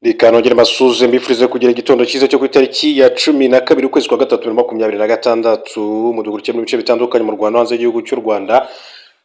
Reka nongere mbasuze mbifurize kugira igitondo cyiza cyo ku itariki ya 12 ukwezi kwa gatatu 2026 mu dukurikije mu bice bitandukanye mu Rwanda hanze y'igihugu cy'u Rwanda.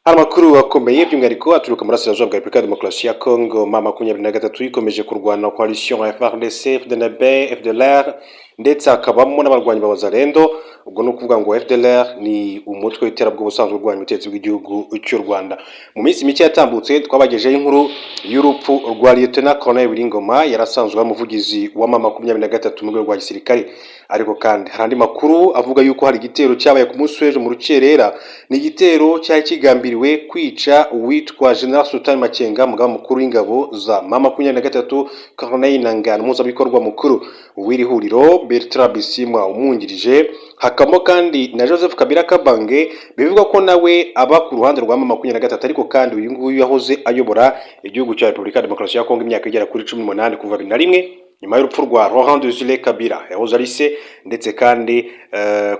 Amakuru akomeye by'umwihariko aturuka muri Burasirazuba bwa Repubulika ya Demokarasi ya Congo. Mama 23 ikomeje kurwana na coalition FARDC, FDNB, FDLR ndetse hakabamo n'abarwanyi ba Wazalendo. Ubwo no kuvuga ngo FDLR ni umutwe w'iterabwoba usanzwe urwanya ubutegetsi bw'igihugu cy'u Rwanda. Mu minsi mike yatambutse twabagejeho inkuru y'urupfu rwa Lieutenant Colonel Wiringoma yarasanzwe umuvugizi wa Mama 23 mu rwego rwa gisirikare. Ariko kandi hari andi makuru avuga yuko hari igitero cyabaye ku munsi w'ejo mu rukerera. Ni igitero cyari kigambiriwe kwica uwitwa General Sultan Makenga, mugaba mukuru w'ingabo za Mama 23, Colonel Nangana muzabikorwa mukuru w'iri huriro, Bertrand Bisimwa umwungirije, hakamo kandi na Joseph Kabila Kabange bivugwa ko nawe aba ku ruhande rwa Mama 23, ariko kandi uyu nguyu yahoze ayobora igihugu cya Repubulika ya Demokarasi ya Kongo imyaka igera kuri 18 kuva 2001 nyuma y'urupfu rwa Laurent Desire Kabila yahoze ari se, ndetse kandi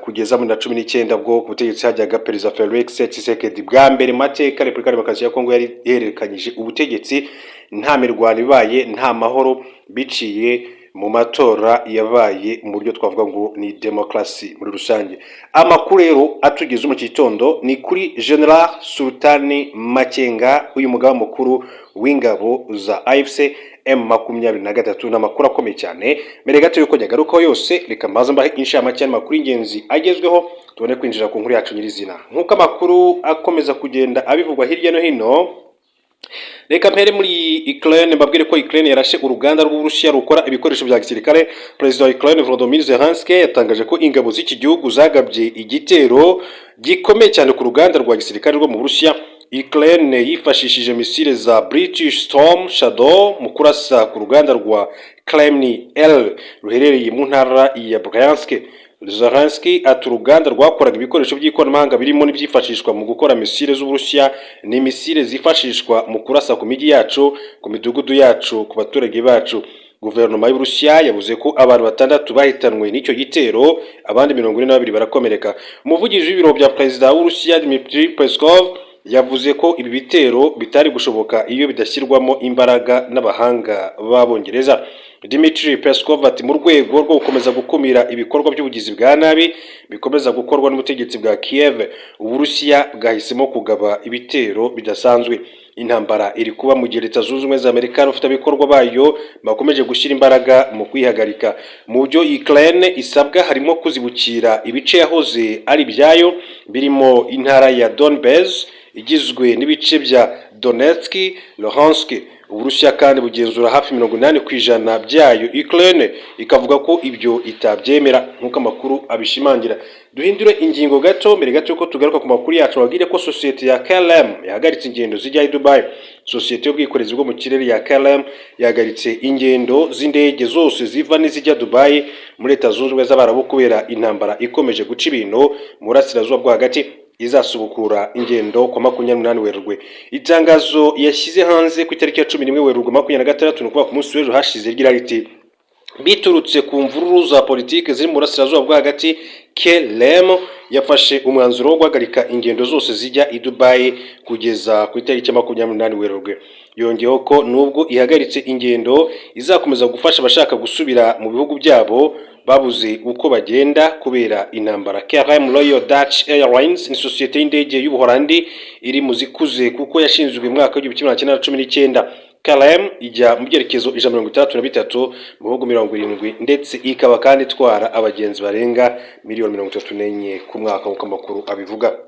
kugeza muri 19 bwo ku butegetsi hajyaga Perezida Felix Tshisekedi. Bwa mbere mateka Repubulika ya Demokarasi ya Kongo yari yerekanyije ubutegetsi nta mirwano ibaye, nta mahoro, biciye mu matora yabaye mu buryo twavuga ngo ni demokrasi muri rusange. Amakuru rero atugeze mu gitondo ni kuri General Sultani Makenga, uyu mugaba mukuru w'ingabo za AFC M23, n'amakuru akomeye cyane. Mbere gato yuko nyagarukaho yose, reka mbaza mbahe inshamake y'amakuru y'ingenzi agezweho tubone kwinjira ku nkuru yacu nyirizina. Nk'uko amakuru akomeza kugenda abivugwa hirya no hino, reka mpere muri Ukraine mbabwire ko Ukraine yarashe uruganda rw'Uburusiya rukora ibikoresho bya gisirikare. Perezida wa Ukraine Volodymyr Zelensky yatangaje ko ingabo z'iki gihugu zagabye igitero gikomeye cyane ku ruganda rwa gisirikare rwo mu Burusiya. Ukraine yifashishije misile za British Storm Shadow mu kurasa ku ruganda rwa Kremlin L ruherereye mu ntara ya Bryansk. Zelensky ati uruganda rwakoraga ibikoresho by'ikoranabuhanga birimo n'ibyifashishwa mu gukora misile z'Uburusiya, ni misile zifashishwa mu kurasa ku migi yacu, ku midugudu yacu, ku baturage bacu. Guverinoma y'Uburusiya yavuze ko abantu 6 bahitanwe n'icyo gitero, abandi 42 barakomereka. Umuvugizi w'ibiro bya Perezida w'Uburusiya Dmitry Peskov yavuze ko ibi bitero bitari gushoboka iyo bidashyirwamo imbaraga n'abahanga b'Abongereza. Dmitry Peskov ati mu rwego rwo gukomeza gukumira ibikorwa by'ubugizi bwa nabi bikomeza gukorwa n'ubutegetsi bwa Kiev, Uburusiya bwahisemo kugaba ibitero bidasanzwe. Intambara iri kuba mu gihe Leta Zunze Ubumwe za Amerika n'abafatanyabikorwa bayo bakomeje gushyira imbaraga mu kwihagarika. Mu byo Ukraine isabwa harimo kuzibukira ibice yahoze ari byayo birimo intara ya Donbass igizwe n'ibice bya Donetsk, Luhansk. Uburusiya kandi bugenzura hafi 80% byayo. Ukraine ikavuga ko ibyo itabyemera nk'uko amakuru abishimangira. Duhindure ingingo gato mbere gato ko tugaruka ku makuru yacu, wabwire ko sosiyete ya KLM yahagaritse ingendo zijya i Dubai. Sosiyete y'ubwikorezi bwo mu kirere ya KLM yahagaritse ingendo z'indege zose ziva n'izijya Dubai muri Leta Zunze Ubumwe z'Abarabu kubera intambara ikomeje guca ibintu mu Burasirazuba bwo hagati. Izasubukura ingendo ku 28 Werurwe. Itangazo yashyize hanze ku itariki ya 11 Werurwe 2026 no kuba ku munsi w'ejo hashize rigira riti: biturutse ku mvururu za politike ziri mu Burasirazuba bwo hagati, KLM yafashe umwanzuro wo guhagarika ingendo zose zijya i Dubai kugeza ku itariki ya 28 Werurwe. Yongeyeho ko nubwo ihagaritse ingendo izakomeza gufasha abashaka gusubira mu bihugu byabo babuze uko bagenda kubera intambara. KLM Royal Dutch Airlines ni sosiyete y'indege y'Ubuholandi iri mu zikuze kuko yashinzwe mu mwaka wa 1919. KLM ijya mu byerekezo 163 mu bihugu 70 ndetse ikaba kandi itwara abagenzi barenga miliyoni 34 ku mwaka nk'uko amakuru abivuga.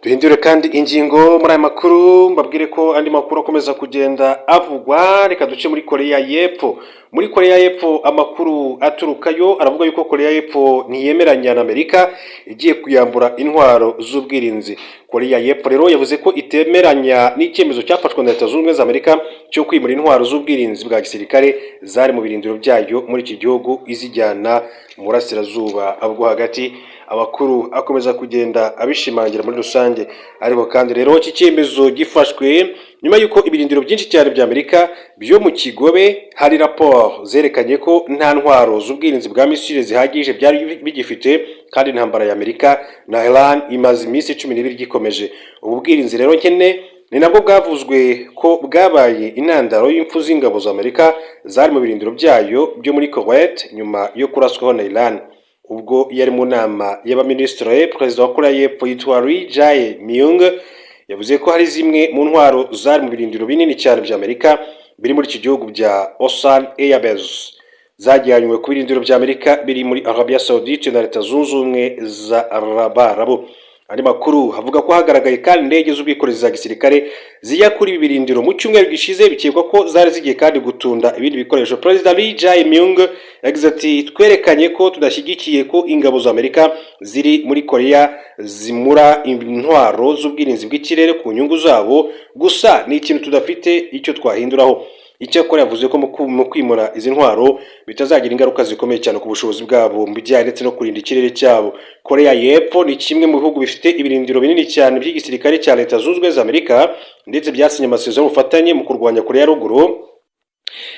Duhindure kandi ingingo muri aya makuru mbabwire ko andi makuru akomeza kugenda avugwa. Reka duce muri Korea y'Epfo. Muri Korea y'Epfo amakuru aturukayo aravuga yuko Korea y'Epfo ntiyemeranya na Amerika igiye kuyambura intwaro z'ubwirinzi. Korea y'Epfo rero yavuze ko itemeranya n'icyemezo cyafashwe na Leta Zunze Ubumwe za Amerika cyo kwimura intwaro z'ubwirinzi bwa gisirikare zari mu birindiro byayo muri iki gihugu izijyana mu Burasirazuba bwo hagati. Abakuru akomeza kugenda abishimangira muri rusange. Ariko kandi rero iki cyemezo gifashwe nyuma yuko ibirindiro byinshi cyane bya Amerika byo mu Kigobe hari raporo zerekanye ko nta ntwaro z'ubwirinzi bwa misile zihagije byari bigifite, kandi intambara ya Amerika na Iran imaze iminsi 12 gikomeje. Ubu bwirinzi rero nkene ni nabwo bwavuzwe ko bwabaye intandaro y'impfu z'ingabo za Amerika zari mu birindiro byayo byo muri Kuwait nyuma yo kuraswaho na Iran. Ubwo yari mu nama y'abaminisitiri, perezida wa Korea y'Epfo yitwa Lee Jae-myung yavuze ko hari zimwe mu ntwaro zari mu birindiro binini cyane bya Amerika biri muri iki gihugu bya Osan Air Base zajyanywe ku birindiro bya Amerika biri muri Arabia Saudite na Leta Zunze Ubumwe za Arabarabu. Andi makuru havuga ko hagaragaye kandi indege z'ubwikorezi za gisirikare zijya kuri ibi birindiro mu cyumweru gishize, bikekwa ko zari zigiye kandi gutunda ibindi bikoresho. Perezida Lee Jae-myung yagize ati twerekanye ko tudashyigikiye ko ingabo za Amerika ziri muri Korea zimura intwaro z'ubwirinzi bw'ikirere ku nyungu zabo, gusa ni ikintu tudafite icyo twahinduraho. Icyakora yavuze ko mu kwimura izi ntwaro bitazagira ingaruka zikomeye cyane ku bushobozi bwabo mu bijyanye ndetse no kurinda ikirere cyabo. Korea y'Epfo ni kimwe mu bihugu bifite ibirindiro binini cyane by'igisirikare cya Leta Zunze Ubumwe za Amerika ndetse byasinye amasezerano y'ubufatanye mu kurwanya Korea ya Ruguru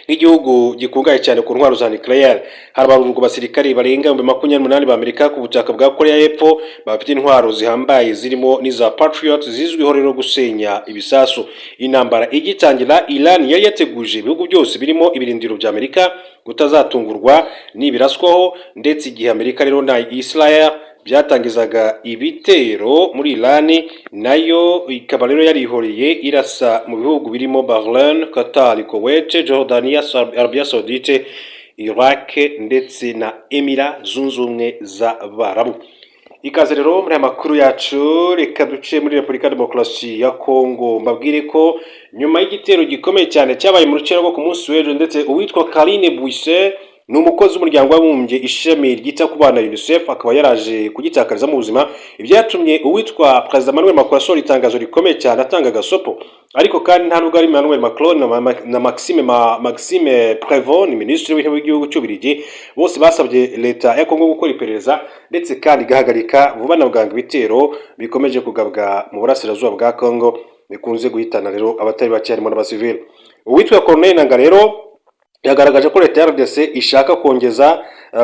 nk'igihugu gikungahaye cyane ku ntwaro za nucleaire. Harabarurwa abasirikare barenga 28 ba Amerika ku butaka bwa Korea y'Epfo bafite intwaro zihambaye zirimo n'iza Patriot zizwiho rero gusenya ibisasu. Intambara igitangira, Iran yari yateguje ibihugu byose birimo ibirindiro bya Amerika kutazatungurwa n'ibiraswaho, ndetse igihe Amerika rero na Israel byatangizaga ibitero muri Iran, nayo ikaba rero yarihoreye irasa mu bihugu birimo Bahrain, Qatar, Kuwait, Jordania, Arabia Saudite, Iraq ndetse na Emira Zunze Ubumwe z'Abarabu. Ikaze rero muri amakuru yacu, reka duce muri Repubulika Demokarasi ya Kongo. Mbabwire ko nyuma y'igitero gikomeye cyane cyabaye mu rucero rwo ku munsi w'ejo, ndetse uwitwa Karine Bouisse ni umukozi w'umuryango w'abibumbye ishami ryita ku bana UNICEF, akaba yaraje kugitakariza mu buzima. Ibyatumye uwitwa Perezida Emmanuel Macron asohora itangazo rikomeye cyane atanga gasopo. Ariko kandi nta nubwo ari Emmanuel Macron na Maxime Prévost, ni minisitiri w'intebe w'igihugu cy'Ububiligi, bose basabye leta ya Kongo gukora iperereza ndetse kandi igahagarika vuba na bwangu ibitero bikomeje kugabwa mu burasirazuba bwa Kongo bikunze guhitana rero abatari bake harimo n'abasivili. Uwitwa Corneille Nangaa rero yagaragaje ko leta ya RDC ishaka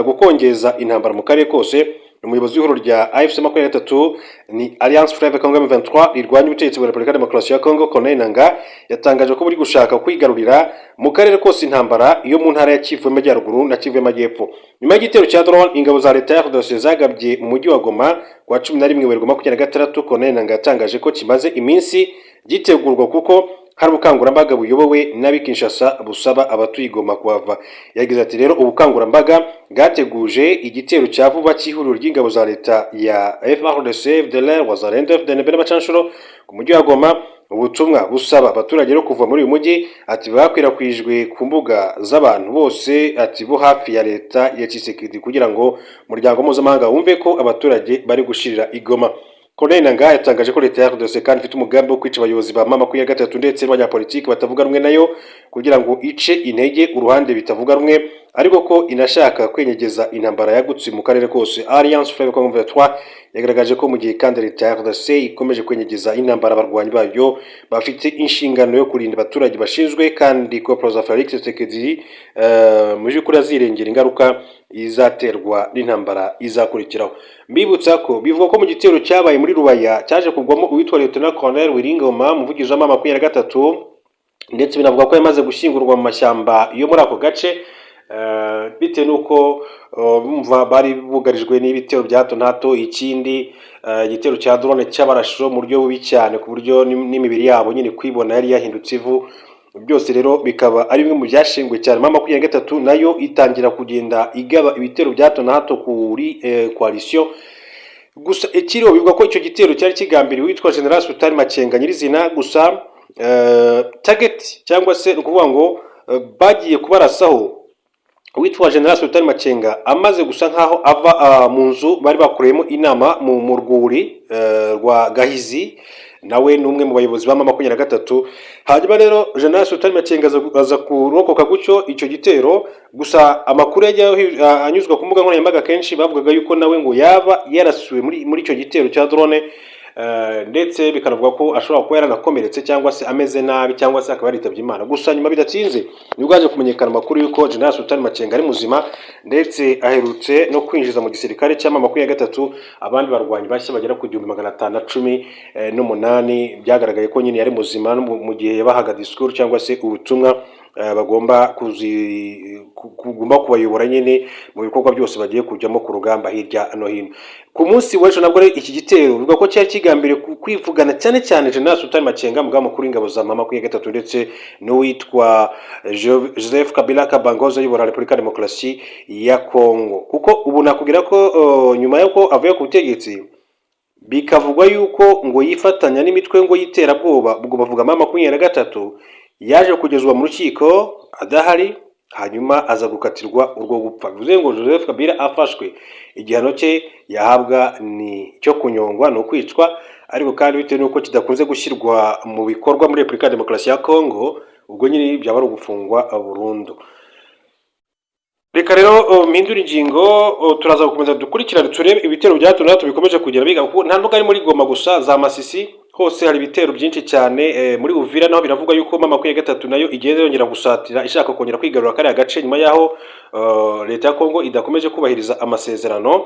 gukongeza intambara mu karere kose. Umuyobozi w'ihuriro rya AFC 23 ni Alliance Fleuve Congo M23 rirwanya ubutegetsi bwa Repubulika Demokarasi ya Kongo, Corneille Nangaa yatangaje ko buri gushaka kwigarurira mu karere kose intambara yo mu ntara ya Kivu y'Amajyaruguru na Kivu y'Amajyepfo. Nyuma y'igitero cya drone ingabo za leta ya RDC zagabye mu mujyi wa Goma kwa 11 Werurwe 2026, Corneille Nangaa yatangaje ko kimaze iminsi gitegurwa kuko hari ubukangurambaga buyobowe n'ab'i Kinshasa busaba abatuye Goma kuhava. Yagize ati rero ubukangurambaga bwateguje igitero cya vuba cy'ihuriro ry'ingabo za leta ya FARDC, FDLR, Wazalendo, FDNB n'abacanshuro ku mujyi wa Goma. Ubutumwa busaba abaturage rero kuva muri uyu mujyi, ati bakwirakwijwe ku mbuga z'abantu bose ati bo hafi ya leta ya Tshisekedi kugira ngo umuryango mpuzamahanga wumve ko abaturage bari gushirira i Goma. Corneille Nangaa yatangaje ko leta ya RDC kandi ifite umugambi wo kwica abayobozi ba M23 ndetse n'abanyapolitiki batavuga rumwe nayo kugira ngo ice intege uruhande bitavuga rumwe, ariko ko inashaka kwenyegeza intambara yagutse mu karere kose. Alliance Fleuve Congo M23 yagaragaje ko mu gihe kandi leta ya RDC ikomeje kwenyegeza intambara abarwanyi bayo bafite inshingano yo kurinda abaturage bashinzwe, kandi ko Perezida Felix Tshisekedi mu by'ukuri azirengera ingaruka izaterwa n'intambara izakurikiraho. Mbibutsa ko bivugwa ko mu gitero cyabaye muri Rubaya cyaje kugwamo uwitwa Lieutenant Colonel Wiringoma, umuvugizi wa M23, ndetse binavuga ko yamaze gushyingurwa mu mashyamba yo muri ako gace bitewe n'uko bumva bari bugarijwe n'ibitero bya hato na hato. Ikindi igitero cya drone cy'abarasho mu buryo bubi cyane ku buryo n'imibiri yabo nyine kwibona yari yahindutse ivu. Byose rero bikaba ari bimwe mu byashingwe cyane. M23 nayo itangira kugenda igaba ibitero bya hato na hato kuri coalition. Gusa ikiriho bivuga ko icyo gitero cyari kigambiriwe witwa General Sultan Makenga nyirizina, gusa target cyangwa se ukuvuga ngo bagiye kubarasaho witwa General Sultan Makenga amaze gusa nkaho ava mu nzu bari bakureyemo inama mu rwuri rwa Gahizi, nawe n'umwe mu bayobozi ba M23. Hanyuma rero General Sultan Makenga aza kurokoka gutyo icyo gitero. Gusa amakuru yajya anyuzwa ku mbuga nkoranyambaga kenshi bavugaga yuko nawe ngo yaba yarasuwe muri icyo gitero cya drone ndetse bikanavuga ko ashobora kuba yaranakomeretse cyangwa se ameze nabi cyangwa se akaba yaritabye Imana. Gusa nyuma bidatinze nibwo haje kumenyekana amakuru y'uko General Sultan Makenga ari muzima ndetse aherutse no kwinjiza mu gisirikare cya M23 abandi barwanyi bashya bagera ku 1518. Byagaragaye ko nyine yari muzima mu gihe yabahaga discours cyangwa se ubutumwa bagomba kuguma kubayobora nyine mu bikorwa byose bagiye kujyamo ku rugamba hirya no hino. Ku munsi w'ejo nabwo iki gitero bivuga ko cyari kigambiriye kwivugana cyane cyane General Sultan Makenga mugaba mukuru w'ingabo za M23 ndetse n'uwitwa Joseph Kabila Kabangoza uyobora Repubulika ya Demokarasi ya Kongo, kuko ubu nakubwira ko nyuma y'uko avuye ku butegetsi bikavugwa yuko ngo yifatanya n'imitwe ngo y'iterabwoba, ubwo bavuga M23, yaje kugezwa mu rukiko adahari hanyuma aza gukatirwa urwo gupfa. Bivuze ngo Joseph Kabila afashwe igihano cye yahabwa ni cyo kunyongwa, no kwicwa, ariko kandi bitewe n'uko kidakunze gushyirwa mu bikorwa muri Repubulika ya Demokarasi ya Kongo, ubwo nyine byaba ari ugufungwa burundu. Reka rero mpindura ingingo, turaza gukomeza dukurikirana turebe ibitero bya hato na hato bikomeje kugera biga, kuko nta nubwo ari muri Goma gusa, za Masisi hose hari ibitero byinshi cyane. Muri Uvira naho biravuga yuko M23 nayo igeze yongera gusatira ishaka kongera kwigarura kariya gace nyuma yaho leta ya Kongo idakomeje kubahiriza amasezerano.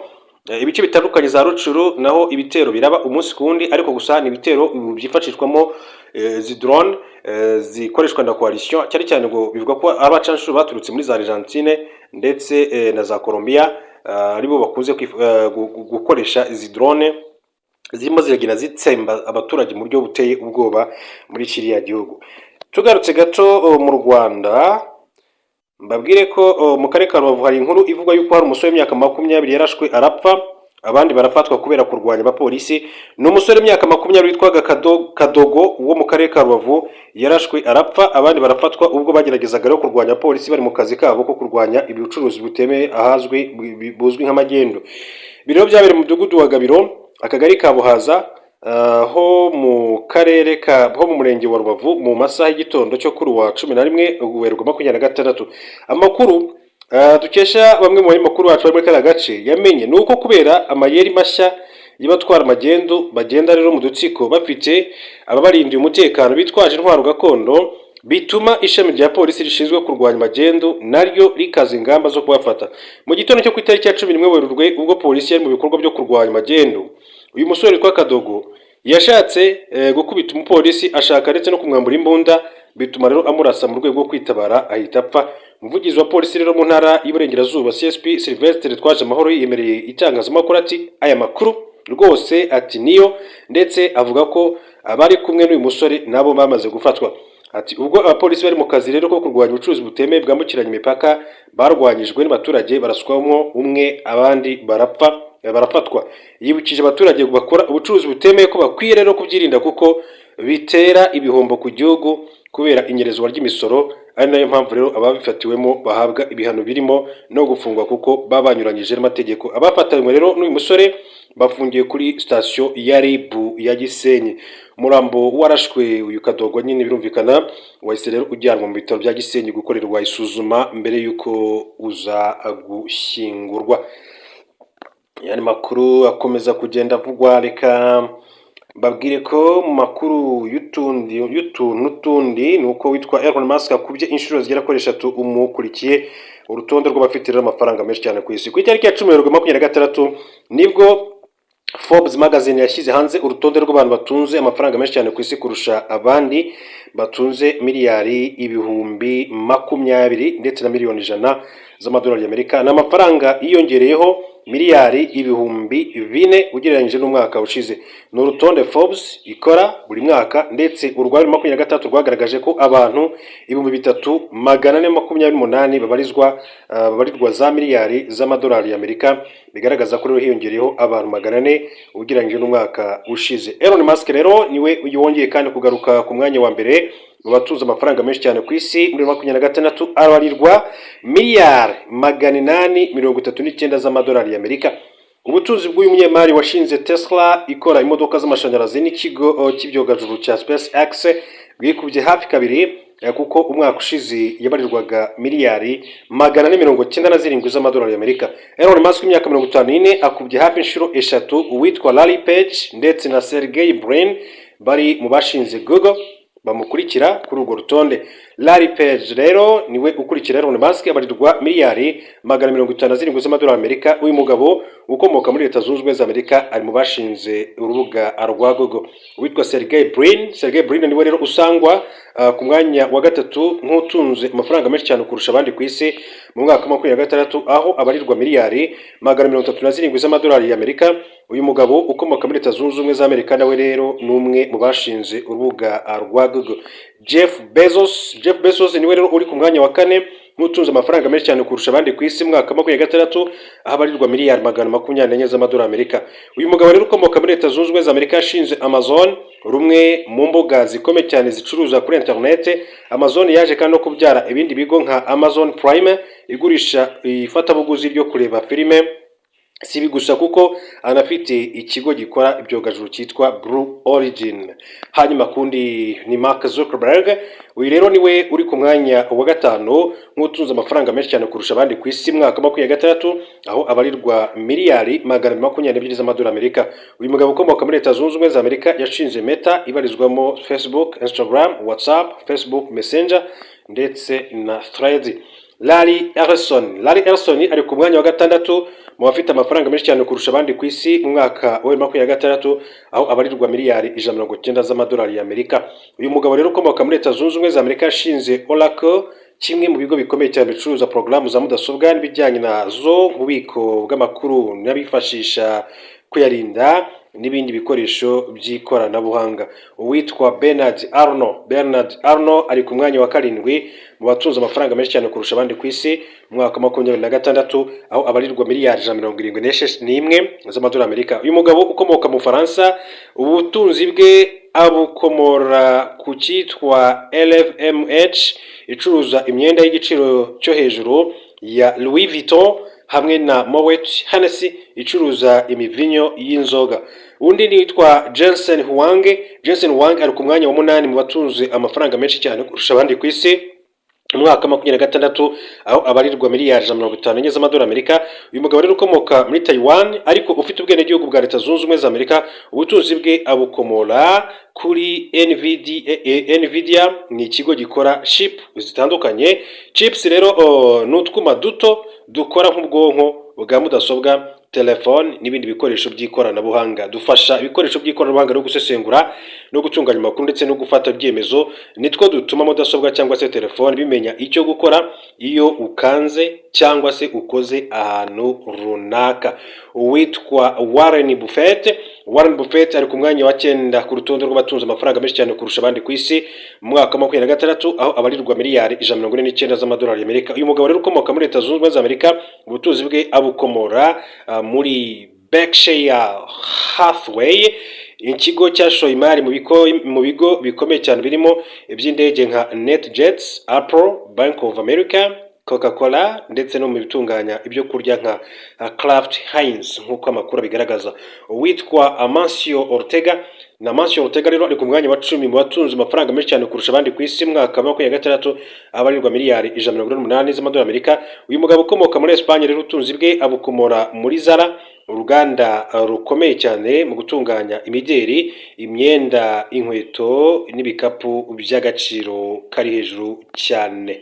Ibice bitandukanye za Rucuru naho ibitero biraba umunsi kundi, ariko gusa ni ibitero byifashishwamo zi drone zikoreshwa na coalition, cyane cyane ngo bivuga ko abacanshuro baturutse muri za Argentine ndetse na za Colombia aribo bakunze gukoresha izi drone zirimo ziragenda zitsemba abaturage mu buryo buteye ubwoba muri kiriya gihugu. Tugarutse gato mu Rwanda, mbabwire ko mu karere ka Rubavu hari inkuru ivuga yuko hari umusore w'imyaka 20 yarashwe arapfa, abandi barafatwa kubera kurwanya abapolisi. Ni umusore w'imyaka 20 witwaga Kadogo wo mu karere ka Rubavu yarashwe arapfa, abandi barafatwa ubwo bageragezaga rero kurwanya abapolisi bari mu kazi kabo ko kurwanya ibicuruzi butemeye ahazwi buzwi nk'amagendo. Biro byabereye mu mudugudu wa Gabiro, akagari ka Buhaza, ho mu karere ho mu murenge wa Rubavu mu masaha y'igitondo cyo kuri wa 11 Werurwe 2026. Amakuru dukesha bamwe mu banyamakuru bacu bari muri kariya gace yamenye nuko kubera amayeri mashya y'abatwara amagendo bagenda rero mu dutsiko bafite ababarindiye umutekano bitwaje intwaro gakondo, bituma ishami rya polisi rishinzwe kurwanya magendo naryo rikaza ingamba zo kubafata. Mu gitondo cyo ku itariki ya 11 Werurwe ubwo polisi yari mu bikorwa byo kurwanya magendo, uyu musore witwa Kadogo yashatse gukubita umupolisi, ashaka ndetse no kumwambura imbunda, bituma rero amurasa mu rwego rwo kwitabara ahita apfa. Umuvugizi wa polisi rero mu ntara y'Iburengerazuba CSP Sylvestre Twajamahoro yemereye itangazamakuru ati aya makuru rwose ati niyo, ndetse avuga ko abari kumwe n'uyu musore nabo bamaze gufatwa. Ati ubwo abapolisi bari mu kazi rero ko kurwanya ubucuruzi butemeye bwambukiranya imipaka barwanyijwe n'abaturage baraswamo umwe, abandi barafatwa. Yibukije abaturage bakora ubucuruzi butemeye ko bakwiye rero kubyirinda kuko bitera ibihombo ku gihugu kubera inyerezwa ry'imisoro, ari nayo mpamvu rero ababifatiwemo bahabwa ibihano birimo no gufungwa kuko babanyuranyije n'amategeko. Abafatanywe rero n'uyu musore bafungiye kuri station ya RIB ya Gisenyi. Umurambo warashwe uyu Kadogo nyine birumvikana wahise rero ujyanwa mu bitaro bya Gisenyi gukorerwa isuzuma mbere yuko uza gushyingurwa. Yani makuru akomeza kugenda avugwa. Reka mbabwire ko mu makuru y'utundi nuko witwa Elon Musk akubye inshuro zigera kuri 3 umukurikiye urutonde rw'abafite amafaranga menshi cyane ku isi. Ku itariki ya 10/26 nibwo Forbes magazine yashyize hanze urutonde rw'abantu batunze amafaranga menshi cyane ku isi kurusha abandi, batunze miliyari ibihumbi 20 ndetse na miliyoni 100 z'amadolari y'Amerika, n'amafaranga yiyongereyeho miliyari ibihumbi 4 ugereranyije n'umwaka ushize. Ni urutonde Forbes ikora buri mwaka, ndetse urwa 2023 rwagaragaje ko abantu 3428 babarirwa za miliyari z'amadolari y'Amerika, bigaragaza ko rero hiyongereyeho abantu 400 ugereranyije n'umwaka ushize. Elon Musk rero niwe yongeye kandi kugaruka ku mwanya wa mbere mu batuza amafaranga menshi cyane ku isi muri 2026, abarirwa miliyari 839 z'amadolari y'Amerika. Ubutunzi bw'uyu munyemari washinze Tesla ikora imodoka z'amashanyarazi n'ikigo cy'ibyogajuru cya SpaceX bwikubye hafi kabiri kuko umwaka ushize yabarirwaga miliyari 497 z'amadolari y'Amerika. Elon Musk imyaka 54 akubye hafi inshuro eshatu uwitwa Larry Page ndetse na Sergey Brin bari mu bashinze Google bamukurikira kuri urwo rutonde. Larry Page rero niwe ukurikira Elon Musk abarirwa miliyari 457 z'amadolari y'Amerika. Uyu mugabo ukomoka muri Leta Zunze Ubumwe za Amerika ari mu bashinze urubuga rwa Google. Uwitwa Sergey Brin niwe rero usangwa ku mwanya wa gatatu nk'utunze amafaranga menshi cyane kurusha abandi ku isi mu mwaka wa 2026, aho abarirwa miliyari 437 z'amadolari y'Amerika. Uyu mugabo ukomoka muri Leta Zunze Ubumwe za Amerika nawe rero numwe mu bashinze urubuga rwa Google. Jeff Bezos niwe rero uri ku mwanya wa kane nk'utunze amafaranga menshi cyane kurusha abandi ku isi mu mwaka wa 2026, aho abarirwa miliyari 424 z'amadolari y'Amerika. Uyu mugabo rero ukomoka muri Leta Zunze Ubumwe za Amerika yashinze Amazon, rumwe mu mbuga zikomeye cyane zicuruza kuri internet. Amazon yaje kandi no kubyara ibindi bigo nka Amazon Prime igurisha ifatabuguzi ryo kureba filime. Si ibi gusa kuko anafite ikigo gikora ibyogajuru cyitwa Blue Origin. Hanyuma kundi ni Mark Zuckerberg, uyu rero niwe uri ku mwanya wa gatanu nk'utunze amafaranga menshi cyane kurusha abandi ku isi mwaka wa 2026, aho abarirwa miliyari 422 z'amadolari y'Amerika. Uyu mugabo ukomoka muri Leta Zunze Ubumwe za Amerika yashinze Meta ibarizwamo Facebook, Instagram, WhatsApp, Facebook Messenger ndetse na Threads. Larry Ellison ari ku mwanya wa gatandatu mu bafite amafaranga menshi cyane kurusha abandi ku isi mu mwaka wa 2026, aho abarirwa miliyari 190 z'amadolari y'Amerika. Uyu mugabo rero ukomoka muri Leta Zunze Ubumwe za Amerika yashinze Oracle, kimwe mu bigo bikomeye cyane bicuruza porogaramu za mudasobwa n'ibijyanye nazo, ububiko bw'amakuru n'abifashisha kuyarinda n'ibindi bikoresho by'ikoranabuhanga. Uwitwa Bernard Arnault ari ku mwanya wa karindwi mu batunze amafaranga menshi cyane kurusha abandi ku isi mu mwaka wa 2026, aho abarirwa miliyari 171 z'amadolari y'Amerika. Uyu mugabo ukomoka mu Faransa, ubutunzi bwe abukomora ku cyitwa LVMH icuruza imyenda y'igiciro cyo hejuru ya Louis Vuitton hamwe na Moet Hennessy icuruza imivinyo y'inzoga. Undi ni witwa Jensen Huang ari ku mwanya wa 8 mu batunze amafaranga menshi cyane kurusha abandi ku isi mu mwaka wa 2026, aho abarirwa miliyari 154 z'amadolari y'Amerika. Uyu mugabo rero ukomoka muri Taiwan ariko ufite ubwenegihugu bwa Leta Zunze Ubumwe za Amerika. Ubutunzi bwe abukomora kuri Nvidia, ni ikigo gikora chip zitandukanye. Chips rero n'utwuma duto dukora nk'ubwonko bwa mudasobwa, telefone n'ibindi bikoresho by'ikoranabuhanga. Dufasha ibikoresho by'ikoranabuhanga no gusesengura no gutunganya amakuru ndetse no gufata ibyemezo. Nitwo dutuma mudasobwa cyangwa se telefone bimenya icyo gukora iyo ukanze cyangwa se ukoze ahantu runaka. Uwitwa Warren Buffett ari ku mwanya wa 9 ku rutonde rw'abatunze amafaranga menshi cyane kurusha abandi ku isi mu mwaka wa 2026, aho abarirwa miliyari 149 z'amadolari y'Amerika. Uyu mugabo rero ukomoka muri Leta Zunze Ubumwe za Amerika, ubutunzi bwe abukomora muri Berkshire Hathaway, ikigo cyashoye imari mu bigo bikomeye cyane birimo iby'indege nka NetJets, Apple, Bank of America, Coca-Cola ndetse no mu bitunganya ibyo kurya nka Kraft Heinz nk'uko amakuru bigaragaza. Uwitwa Amancio Ortega rero ari ku mwanya wa 10 mu batunze amafaranga menshi cyane kurusha abandi ku isi mwaka wa 2026, abarirwa miliyari 148 z'amadolari y'Amerika. Uyu mugabo ukomoka muri Espagne rero utunzi bwe abukomora muri Zara, uruganda rukomeye cyane mu gutunganya imideri, imyenda, inkweto n'ibikapu by'agaciro kari hejuru cyane.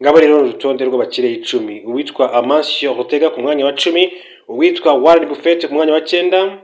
Ngabo rero urutonde rw'abakire 10. Uwitwa Amancio Ortega ku mwanya wa 10, uwitwa Warren Buffett ku mwanya wa 9,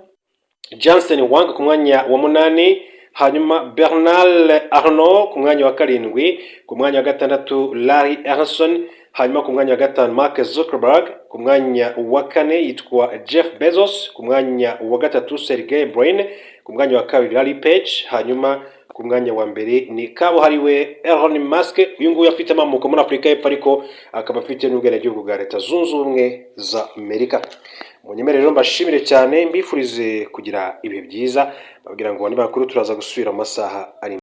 Jensen Huang ku mwanya wa 8, hanyuma Bernard Arnault ku mwanya wa 7, ku mwanya wa 6 Larry Ellison, hanyuma ku mwanya wa 5 Mark Zuckerberg, ku mwanya wa 4 yitwa Jeff Bezos, ku mwanya wa 3 Sergey Brin, ku mwanya wa 2 Larry Page, hanyuma ku mwanya wa mbere ni kabuhariwe Elon Musk. Uyu nguyu afite amamuko muri Afurika y'Epfo ariko akaba afite n'ubwenegihugu bwa Leta Zunze Ubumwe za Amerika. Munyemere rero mbashimire cyane, mbifurize kugira ibihe byiza, babwira ngo ni bakuru turaza gusubira mu masaha ari